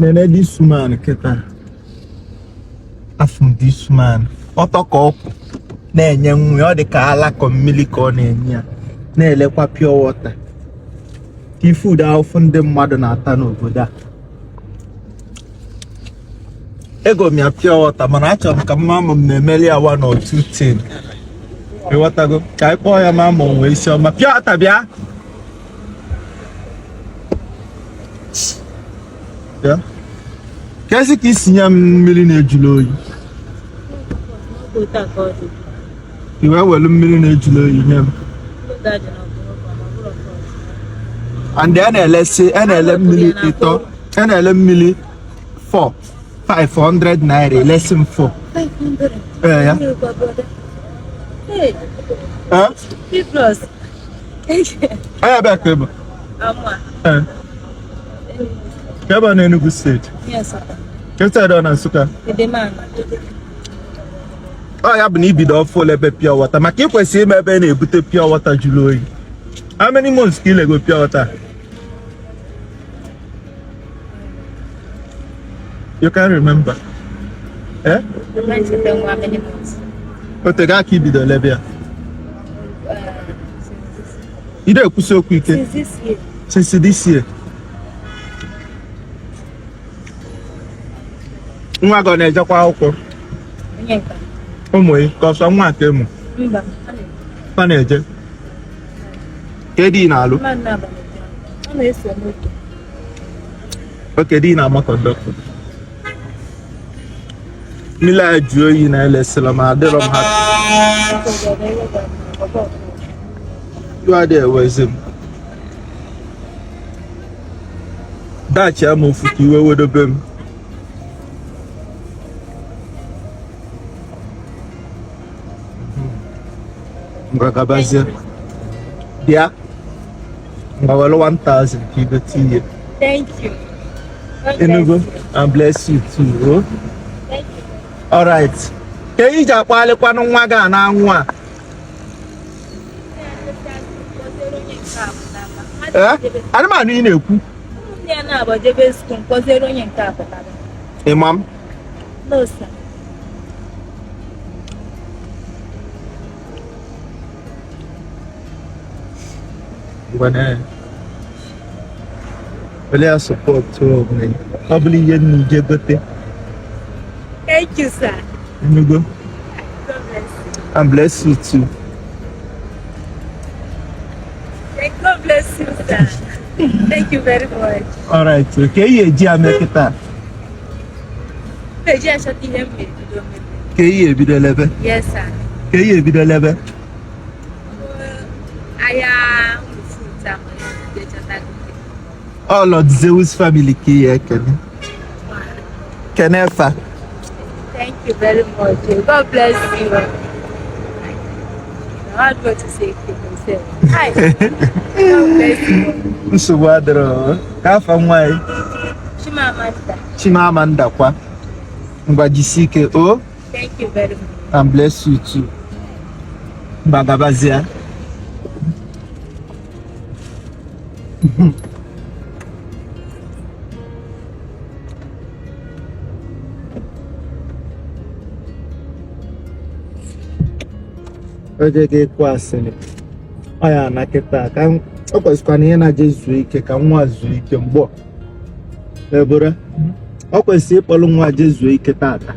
Nene this man keta. Afum this man. Otoko. Na-enye nwe ọ dị ka alakọ mmiri ka ọ na-enye ya na-elekwa pure water ka food ahụ ndị mmadụ na-ata n'obodo a ego m ya pure water mana achọrọ m ka mama m na-emeli ya one or two thing ịghọtago ka anyị kpọọ ya mama m wee isi ọma pure water bịa ya ka esi ka isi nye m mmiri na-ejulu oyi iwe welu mmiri na-ejulu oyi nye m and then NL mmiri ito NL mmiri 500 naira lesson 4 500 ya hey plus aya back ebe keba na Enugu State yes sir kesa do na Nsukka the man oh ya bụ na ibido ọfụ ebe pure water maka ikwesị ime ebe na-ebute pure water jụrụ oyi how many months ka ilego pure water you can remember eh ote ga ka ibido lebe ya ide ekwusi okwu ike since this year nwa gọ na-ejekwa akwụkwọ ụmụ ị ka ọsọ nwa nke mụ fa na-eje ka di na-alụ oke di na-ama kọndọktọ mmiri a jụọ oyi na elesịrị ma adịrọ m ha yụọ adị ewezi m dachi ama ofu ka iwe wedobe m Ngagabazie. Yeah. Ngawalo 1,000 kigo tiye. thank you Enugu, and bless you too. Oh? thank you All right. Ke ija kwale kwa nwa ga na anwu a. Ani ma nu ị na-ekwu. ndị na abojebe school kozero onye nke apụtara Imam. no sir Bwana. Bele support to me. Probably ye ni je gote. thank you sir Enugu, God bless you and bless you too. God bless you sir thank you very much All right. Okay, ye ji amekita. peji ashoti ihe mmiri bido mmiri Ke ye bido lebe. yes sir Ke ye bido lebe. aya fruit am dey chata All of Zues Family ki ye kene. Kenefa. thank you very much God bless you I want to say myself hi God bless you Nsogbu adịrọ. Ka afa nwa anyị. Chimamanda Chimamanda kwa. Ngwa jisi ike o. thank you very much And bless you too. Bagabazia. Oje ga-ekwu asịrị. Ọ ya na kịta ka ọ kwesịkwa na ihe na-aje zuo ike ka nwa zuo ike mgbọ. Ebura. Ọ kwesịrị ịkpọrọ nwa je zuo ike tata.